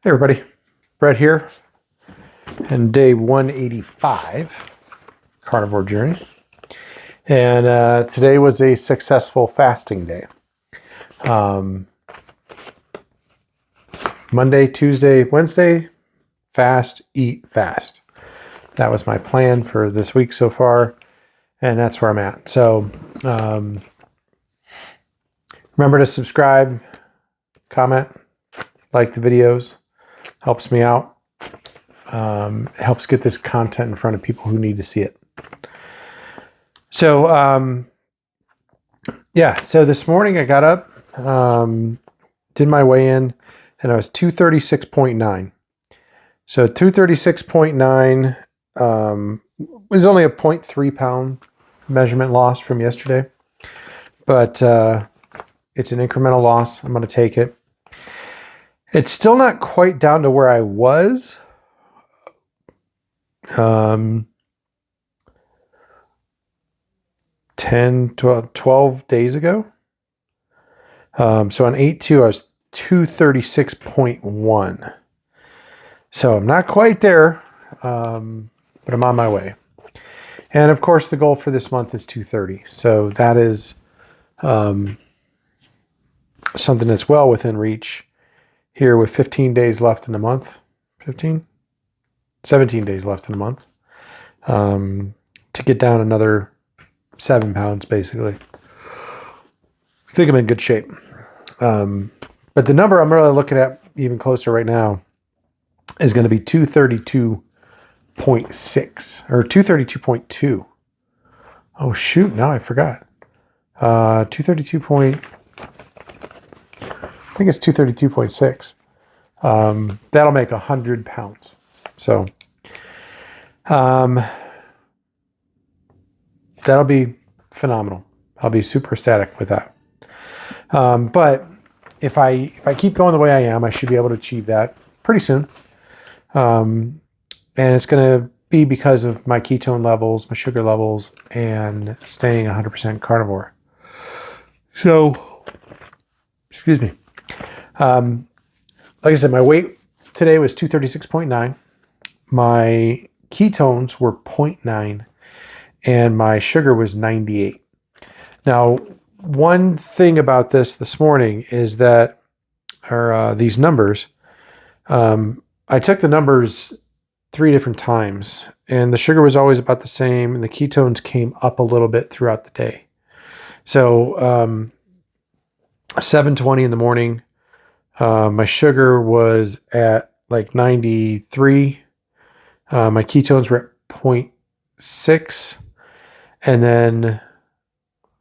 Hey everybody, Brett here, and day 185, Carnivore Journey. And today was a successful fasting day. Monday, Tuesday, Wednesday, fast, eat, fast. That was my plan for this week so far, and that's where I'm at. So remember to subscribe, comment, like the videos. Helps me out. Helps get this content in front of people who need to see it. So, so this morning I got up, did my weigh-in, and I was 236.9. So 236.9 was only a 0.3 pound measurement loss from yesterday, but it's an incremental loss. I'm going to take it. It's still not quite down to where I was. 12 days ago. So on 8/2, I was 236.1. So I'm not quite there, but I'm on my way. And of course, the goal for this month is 230. So that is something that's well within reach. Here with 15 days left in the month, 17 days left in the month, to get down another 7 pounds, basically. I think I'm in good shape. But the number I'm really looking at even closer right now is going to be 232.6 or 232.2. Oh, shoot. Now I forgot. 232 point... I think it's 232.6. That'll make 100 pounds. So that'll be phenomenal. I'll be super ecstatic with that. But if I keep going the way I am, I should be able to achieve that pretty soon. And it's going to be because of my ketone levels, my sugar levels, and staying 100% carnivore. So, excuse me. Like I said, my weight today was 236.9. My ketones were 0.9 and my sugar was 98. Now, one thing about this morning is that, these numbers, I took the numbers 3 different times and the sugar was always about the same and the ketones came up a little bit throughout the day. So, 7:20 in the morning, my sugar was at like 93. My ketones were at 0.6. And then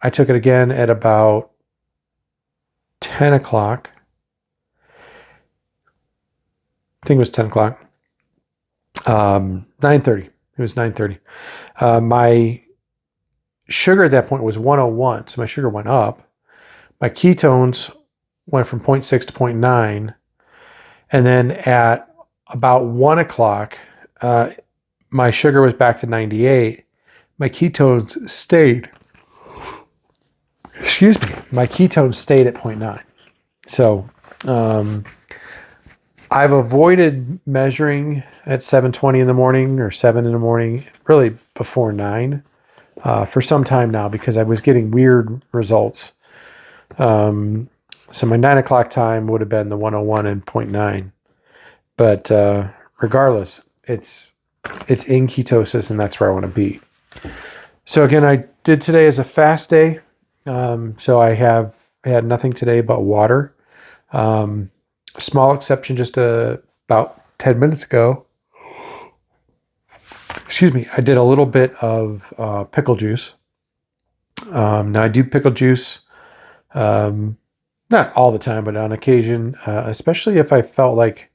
I took it again at about 10 o'clock. I think it was 10 o'clock. 9:30. It was 9:30. My sugar at that point was 101. So my sugar went up. My ketones went from 0.6 to 0.9. And then at about 1 o'clock, my sugar was back to 98. My ketones stayed. Excuse me. My ketones stayed at 0.9. So I've avoided measuring at 7:20 in the morning or 7 in the morning, really before 9, for some time now because I was getting weird results. So my 9 o'clock time would have been the 101 and 0.9. But regardless, it's in ketosis and that's where I want to be. So again, I did today as a fast day. So I have had nothing today but water. Small exception just about 10 minutes ago. Excuse me. I did a little bit of pickle juice. Now I do pickle juice. Not all the time, but on occasion, especially if I felt like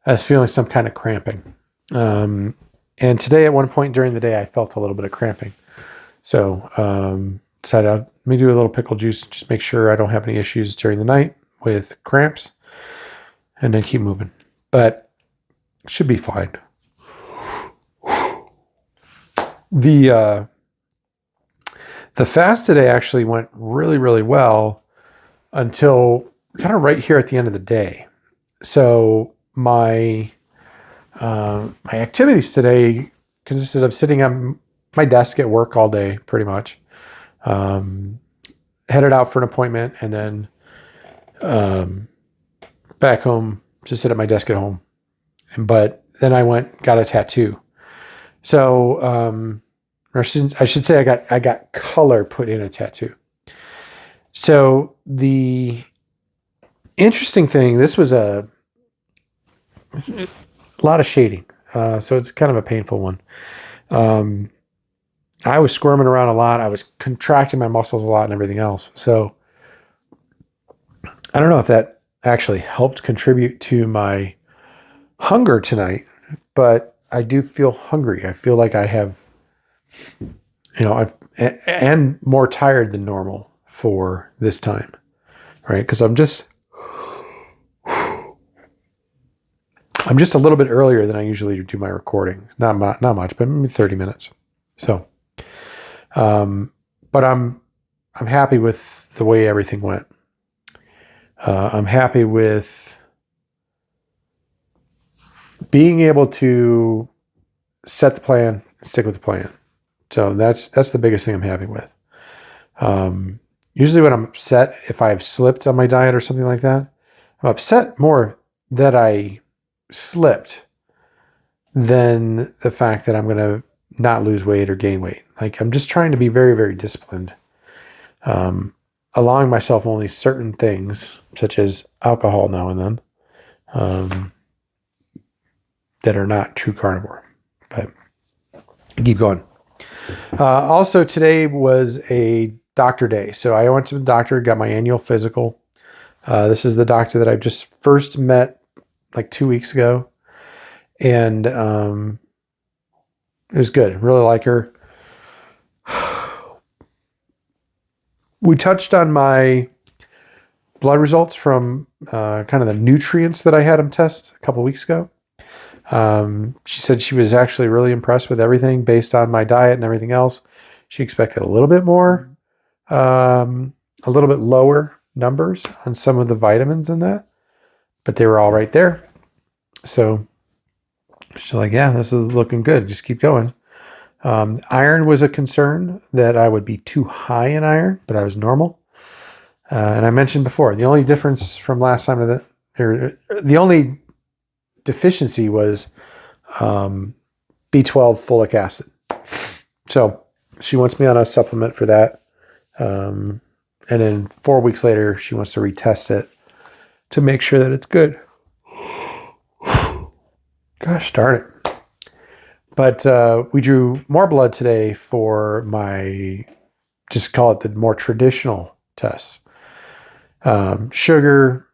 I was feeling some kind of cramping. And today at one point during the day, I felt a little bit of cramping. So decided let me do a little pickle juice, just make sure I don't have any issues during the night with cramps, and then keep moving. But it should be fine. The fast today actually went really, really well until kind of right here at the end of the day. So my my activities today consisted of sitting on my desk at work all day, pretty much. Headed out for an appointment, and then back home to sit at my desk at home. But then I got a tattoo. So, I should say I got color put in a tattoo. So the interesting thing, this was a lot of shading. So it's kind of a painful one. I was squirming around a lot. I was contracting my muscles a lot and everything else. So I don't know if that actually helped contribute to my hunger tonight, but I do feel hungry. I feel like I have, and more tired than normal for this time, right? Because I'm just a little bit earlier than I usually do my recording. Not much, but maybe 30 minutes. So, but I'm happy with the way everything went. I'm happy with being able to set the plan, stick with the plan. So that's the biggest thing I'm happy with. Usually when I'm upset, if I've slipped on my diet or something like that, I'm upset more that I slipped than the fact that I'm going to not lose weight or gain weight. Like, I'm just trying to be very, very disciplined. Allowing myself only certain things, such as alcohol now and then, that are not true carnivore. But keep going. Also, today was a doctor day. So I went to the doctor, got my annual physical. This is the doctor that I just first met like 2 weeks ago. And it was good. Really like her. We touched on my blood results from kind of the nutrients that I had him test a couple weeks ago. She said she was actually really impressed with everything based on my diet and everything else. She expected a little bit more, a little bit lower numbers on some of the vitamins in that, but they were all right there. So she's like, yeah, this is looking good. Just keep going. Iron was a concern that I would be too high in iron, but I was normal. And I mentioned before, the only difference from last time the only deficiency was B12 folic acid. So she wants me on a supplement for that. And then 4 weeks later, she wants to retest it to make sure that it's good. Gosh darn it. But we drew more blood today for my, just call it the more traditional tests. Sugar,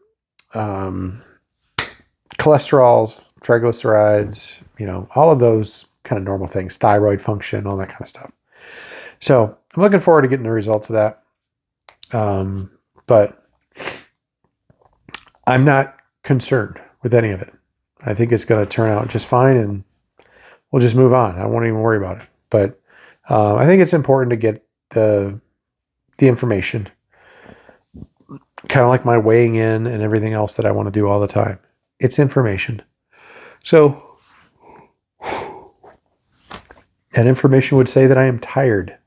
cholesterols, triglycerides, all of those kind of normal things, thyroid function, all that kind of stuff. So I'm looking forward to getting the results of that. But I'm not concerned with any of it. I think it's going to turn out just fine, and we'll just move on. I won't even worry about it. But I think it's important to get the information, kind of like my weighing in and everything else that I want to do all the time. It's information. So that information would say that I am tired.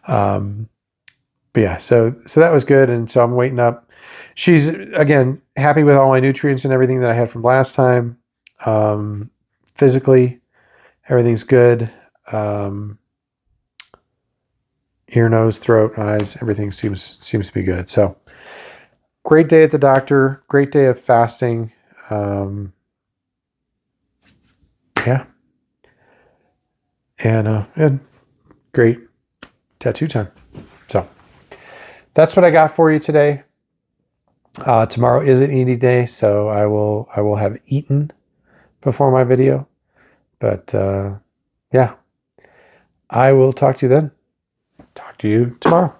But yeah, so that was good. And so I'm waiting up. She's, again, happy with all my nutrients and everything that I had from last time. Physically, everything's good. Ear, nose, throat, eyes, everything seems to be good. So great day at the doctor. Great day of fasting. Yeah. And great tattoo time. So that's what I got for you today. Tomorrow is an eating day, so I will have eaten before my video. But yeah, I will talk to you then. Talk to you tomorrow.